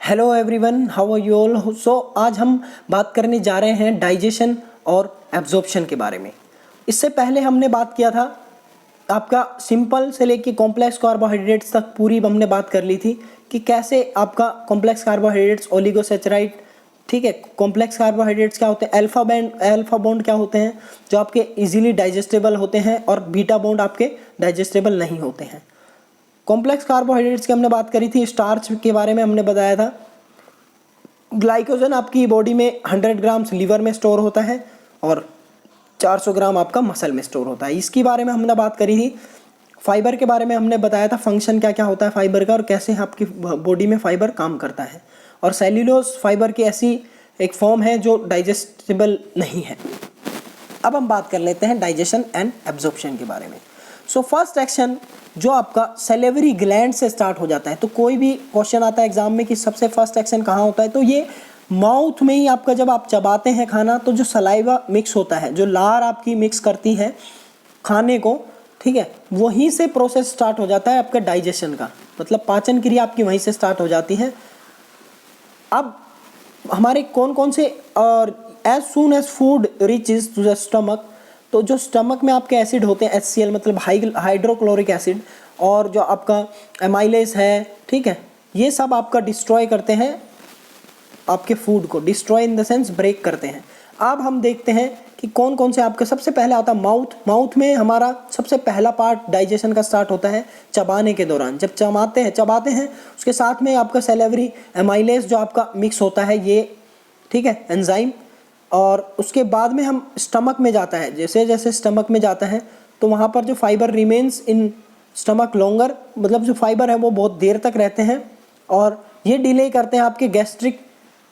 Hello everyone, how are you all. So आज हम बात करने जा रहे हैं डाइजेशन और एब्जॉर्प्शन के बारे में। इससे पहले हमने बात किया था आपका सिंपल से लेके कॉम्प्लेक्स कार्बोहाइड्रेट्स तक पूरी हमने बात कर ली थी कि कैसे आपका कॉम्प्लेक्स कार्बोहाइड्रेट्स ओलिगोसैचराइड, ठीक है, कॉम्प्लेक्स कार्बोहाइड्रेट्स क्या होते हैं, अल्फा बॉन्ड क्या होते हैं जो आपके इजीली डाइजेस्टेबल होते हैं और बीटा बॉन्ड आपके डाइजेस्टेबल नहीं होते हैं। कॉम्प्लेक्स कार्बोहाइड्रेट्स की हमने बात करी थी। स्टार्च के बारे में हमने बताया था। ग्लाइकोजन आपकी बॉडी में 100 ग्राम्स लीवर में स्टोर होता है और 400 ग्राम आपका मसल में स्टोर होता है। इसके बारे में हमने बात करी थी। फाइबर के बारे में हमने बताया था फंक्शन क्या क्या होता है फाइबर का और कैसे आपकी बॉडी में फाइबर काम करता है। और सेल्यूलोज फाइबर की ऐसी एक फॉर्म है जो डाइजेस्टेबल नहीं है। अब हम बात कर लेते हैं डाइजेशन एंड एब्जॉर्प्शन के बारे में। सो फर्स्ट एक्शन जो आपका सेलेवरी ग्लैंड से स्टार्ट हो जाता है। तो कोई भी क्वेश्चन आता है एग्जाम में कि सबसे फर्स्ट एक्शन कहाँ होता है, तो ये माउथ में ही आपका जब आप चबाते हैं खाना तो जो सलाइवा मिक्स होता है, जो लार आपकी मिक्स करती है खाने को, ठीक है, वहीं से प्रोसेस स्टार्ट हो जाता है आपका डाइजेशन का, मतलब पाचन क्रिया आपकी वहीं से स्टार्ट हो जाती है। अब हमारे कौन कौन से, और as soon as food reaches to the stomach, तो जो स्टमक में आपके एसिड होते हैं HCl मतलब हाइड्रोक्लोरिक एसिड, और जो आपका एमाइलेज है, ठीक है, ये सब आपका डिस्ट्रॉय करते हैं आपके फूड को, destroy in the sense break करते हैं। अब हम देखते हैं कि कौन कौन से आपका सबसे पहले आता है माउथ में हमारा सबसे पहला पार्ट डाइजेशन का स्टार्ट होता है चबाने के दौरान। जब चबाते हैं उसके साथ में आपका सेलेवरी एमाइलेज जो आपका मिक्स होता है ये, ठीक है, एंजाइम। और उसके बाद में हम स्टमक में जाता है, जैसे जैसे स्टमक में जाता है तो वहाँ पर जो fibre remains in stomach longer, मतलब जो फाइबर है वो बहुत देर तक रहते हैं और ये डिले करते हैं आपके गैस्ट्रिक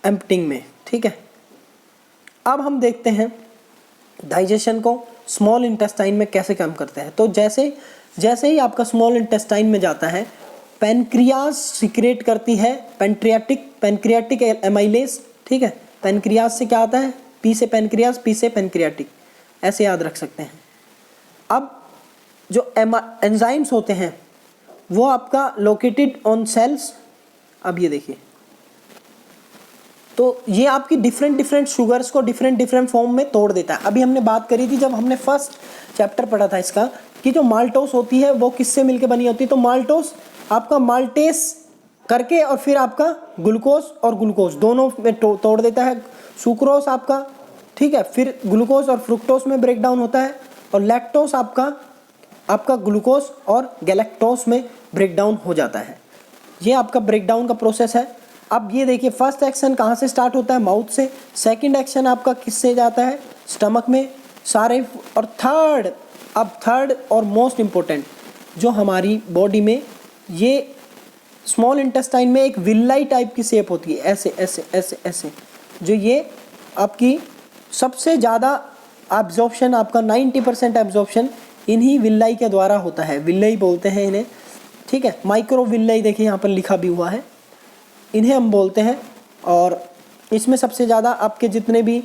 एम्प्टिंग में, ठीक है। अब हम देखते हैं डाइजेशन को स्मॉल इंटेस्टाइन में कैसे काम करते हैं। तो जैसे जैसे ही आपका स्मॉल इंटेस्टाइन में जाता है, पेनक्रियाज सिक्रेट करती है पेनक्रियाटिक एमाइलेज, ठीक है। पेनक्रियाज से क्या आता है, पी से पेनक्रियाज, पी से पेनक्रियाटिक, ऐसे याद रख सकते हैं। अब जो एंजाइम्स होते हैं वो आपका लोकेटेड ऑन सेल्स, अब ये देखिए, तो ये आपकी डिफरेंट शुगर्स को डिफरेंट फॉर्म में तोड़ देता है। अभी हमने बात करी थी जब हमने फर्स्ट चैप्टर पढ़ा था इसका कि जो माल्टोस होती है वो किससे मिलके बनी होती है। तो माल्टोस आपका माल्टेस करके और फिर आपका ग्लूकोज और ग्लूकोज दोनों में तोड़ देता है। सुक्रोस आपका, ठीक है, फिर ग्लूकोज और फ्रुक्टोस में ब्रेक डाउन होता है और लैक्टोस आपका ग्लूकोज और गैलेक्टोस में ब्रेक डाउन हो जाता है। ये आपका ब्रेक डाउन का प्रोसेस है। अब ये देखिए फर्स्ट एक्शन कहाँ से स्टार्ट होता है, माउथ से। सेकंड एक्शन आपका किससे जाता है, स्टमक में सारे। और थर्ड और मोस्ट इम्पोर्टेंट जो हमारी बॉडी में ये स्मॉल इंटेस्टाइन में एक विल्लाई टाइप की शेप होती है, ऐसे ऐसे ऐसे ऐसे, जो ये आपकी सबसे ज़्यादा एब्जॉर्प्शन, आपका 90% एब्जॉर्प्शन इन्हीं विल्लाई के द्वारा होता है। विल्लाई बोलते हैं इन्हें, ठीक है, माइक्रो विल्लाई, देखिए यहाँ पर लिखा भी हुआ है, इन्हें हम बोलते हैं। और इसमें सबसे ज़्यादा आपके जितने भी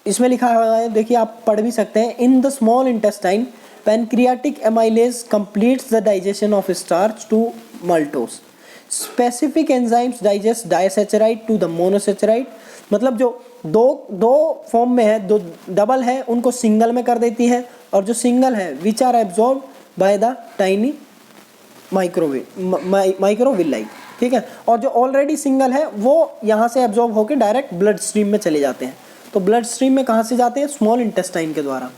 इसमें लिखा हुआ है, देखिए आप पढ़ भी सकते हैं। In the small intestine pancreatic amylase completes the digestion of starch to maltose. Specific enzymes digest disaccharide to the monosaccharide, मतलब जो दो फॉर्म में है, दो डबल है, उनको सिंगल में कर देती है, और जो सिंगल है which are absorb by the tiny microvilli, ठीक है। और जो ऑलरेडी सिंगल है वो यहाँ से एब्जॉर्ब होकर डायरेक्ट ब्लड स्ट्रीम में चले जाते हैं। तो ब्लड स्ट्रीम में कहाँ से जाते हैं, स्मॉल इंटेस्टाइन के द्वारा।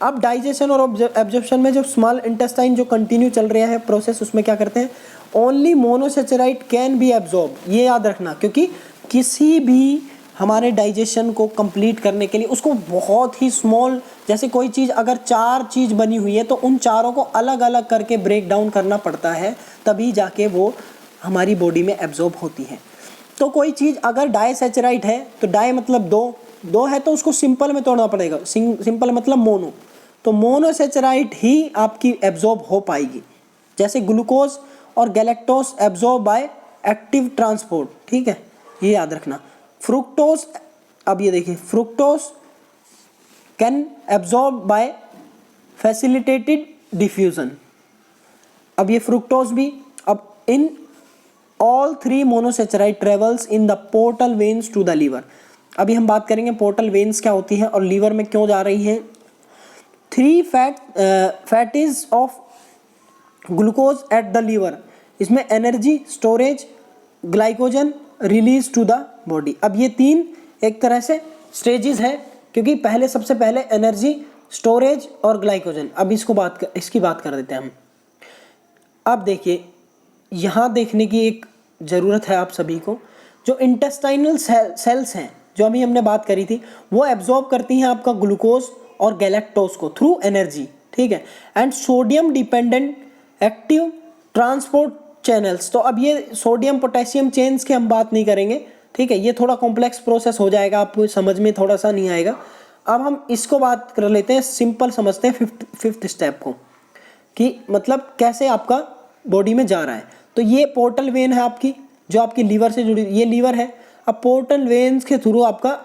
अब डाइजेशन और एब्जॉर्प्शन में जो स्मॉल इंटेस्टाइन जो कंटिन्यू चल रहा है प्रोसेस, उसमें क्या करते हैं, ओनली मोनोसैचराइड कैन बी एब्जॉर्ब, ये याद रखना, क्योंकि किसी भी हमारे डाइजेशन को कंप्लीट करने के लिए उसको बहुत ही स्मॉल, जैसे कोई चीज़ अगर 4 चीज़ बनी हुई है तो उन चारों को अलग अलग करके ब्रेक डाउन करना पड़ता है, तभी जाके वो हमारी बॉडी में एब्जॉर्ब होती है। तो कोई चीज़ अगर डाइसैचराइड है तो डाई मतलब दो है, तो उसको सिंपल में तोड़ना पड़ेगा। सिंपल मतलब मोनो, तो मोनोसैचराइड ही आपकी एब्जॉर्ब हो पाएगी। जैसे ग्लूकोज और galactose absorb by active transport, ठीक है, ये याद रखना। फ्रुक्टोज, अब ये देखिए, fructose can absorb by facilitated diffusion. अब ये फ्रुक्टोज भी, अब in all 3 monosaccharide travels in the portal veins to the liver. अभी हम बात करेंगे पोर्टल वेन्स क्या होती है और लीवर में क्यों जा रही है। 3 fates of glucose at the liver, इसमें energy storage, glycogen release to the body. अब ये 3 एक तरह से स्टेजेस है, क्योंकि पहले सबसे पहले एनर्जी, स्टोरेज और ग्लाइकोजन। अब इसकी बात कर देते हैं हम। अब देखिए यहाँ देखने की एक ज़रूरत है आप सभी को, जो इंटेस्टाइनल सेल्स हैं जो अभी हमने बात करी थी, वो एब्जॉर्ब करती हैं आपका ग्लूकोज और गैलेक्टोज को थ्रू एनर्जी, ठीक है, and sodium dependent active transport channels. तो अब ये सोडियम पोटेशियम चेन्स की हम बात नहीं करेंगे, ठीक है, ये थोड़ा कॉम्प्लेक्स प्रोसेस हो जाएगा, आपको समझ में थोड़ा सा नहीं आएगा। अब हम इसको बात कर लेते हैं, सिंपल समझते हैं फिफ्थ स्टेप को, कि मतलब कैसे आपका बॉडी में जा रहा है। तो ये पोर्टल वेन है आपकी, जो आपकी लीवर से जुड़ी, ये लीवर है। अब पोर्टल वेन्स के थ्रू आपका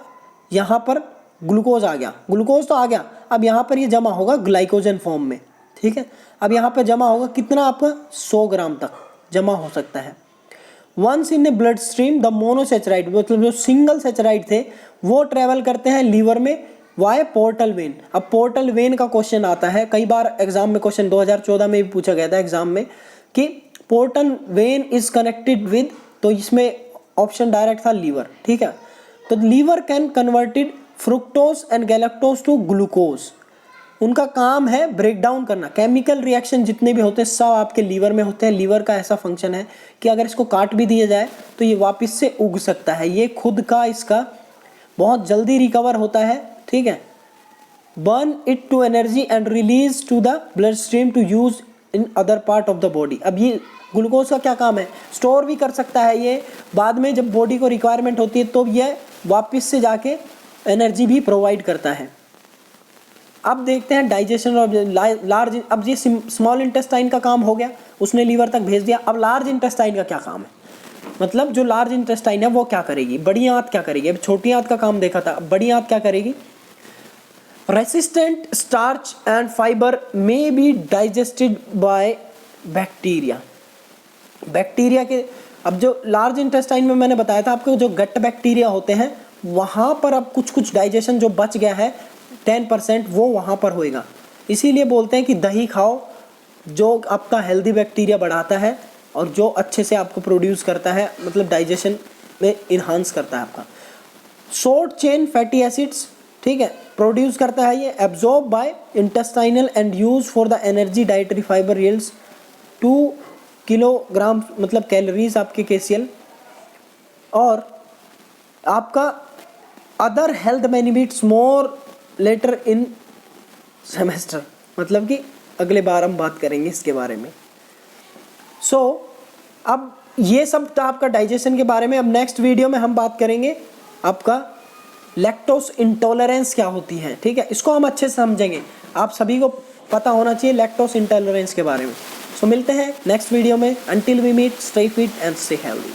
यहाँ पर ग्लूकोज आ गया, ग्लूकोज तो आ गया, अब यहाँ पर ये जमा होगा ग्लाइकोजन फॉर्म में, ठीक है। अब यहाँ पर जमा होगा कितना, आपका 100 ग्राम तक जमा हो सकता है। Once in a bloodstream the monosaccharide, मतलब जो सिंगल सेचराइड थे वो ट्रेवल करते हैं लीवर में वाया पोर्टल वेन। अब पोर्टल वेन का क्वेश्चन आता है, कई बार एग्जाम में क्वेश्चन 2014 में भी पूछा गया था एग्जाम में, कि portal vein is connected with, तो इसमें ऑप्शन डायरेक्ट था लीवर, ठीक है। तो liver can converted fructose and galactose to glucose, उनका काम है ब्रेक डाउन करना। केमिकल रिएक्शन जितने भी होते हैं सब आपके लीवर में होते हैं। लीवर का ऐसा फंक्शन है कि अगर इसको काट भी दिया जाए तो ये वापस से उग सकता है, ये खुद का इसका बहुत जल्दी रिकवर होता है, ठीक है। Burn it to energy and release to the bloodstream to use in other part of the body. अब ये ग्लूकोज का क्या काम है, स्टोर भी कर सकता है ये, बाद में जब बॉडी को रिक्वायरमेंट होती है तो ये वापस से जाके एनर्जी भी प्रोवाइड करता है। अब देखते हैं डाइजेशन और लार्ज। अब ये स्मॉल इंटेस्टाइन का काम हो गया, उसने लीवर तक भेज दिया। अब लार्ज इंटेस्टाइन का क्या काम है, मतलब जो लार्ज इंटेस्टाइन है वो क्या करेगी, बड़ी आंत क्या करेगी। अब छोटी आंत का काम देखा था, अब बड़ी आंत क्या करेगी। Resistant starch and fibre may be digested by bacteria. Bacteria के, अब जो लार्ज इंटेस्टाइन में मैंने बताया था आपको, जो गट बैक्टीरिया होते हैं वहाँ पर अब कुछ डाइजेशन जो बच गया है 10% वो वहाँ पर होएगा। इसीलिए बोलते हैं कि दही खाओ, जो आपका हेल्दी बैक्टीरिया बढ़ाता है और जो अच्छे से आपको प्रोड्यूस करता है, मतलब डाइजेशन में इन्हांस करता है आपका। शॉर्ट चेन फैटी एसिड्स, ठीक है, प्रोड्यूस करता है ये, absorb by intestinal and use for the energy. Dietary fibre yields 2 kilogram, मतलब कैलोरीज आपके KCl। और आपका अदर हेल्थ बेनिफिट्स मोर लेटर इन सेमेस्टर, मतलब कि अगले बार हम बात करेंगे इसके बारे में। अब ये सब था आपका डाइजेशन के बारे में। अब नेक्स्ट वीडियो में हम बात करेंगे आपका लैक्टोज इंटॉलरेंस क्या होती है, ठीक है, इसको हम अच्छे से समझेंगे। आप सभी को पता होना चाहिए लैक्टोज इंटॉलरेंस के बारे में। मिलते हैं नेक्स्ट वीडियो में। Until we meet, stay fit and stay healthy.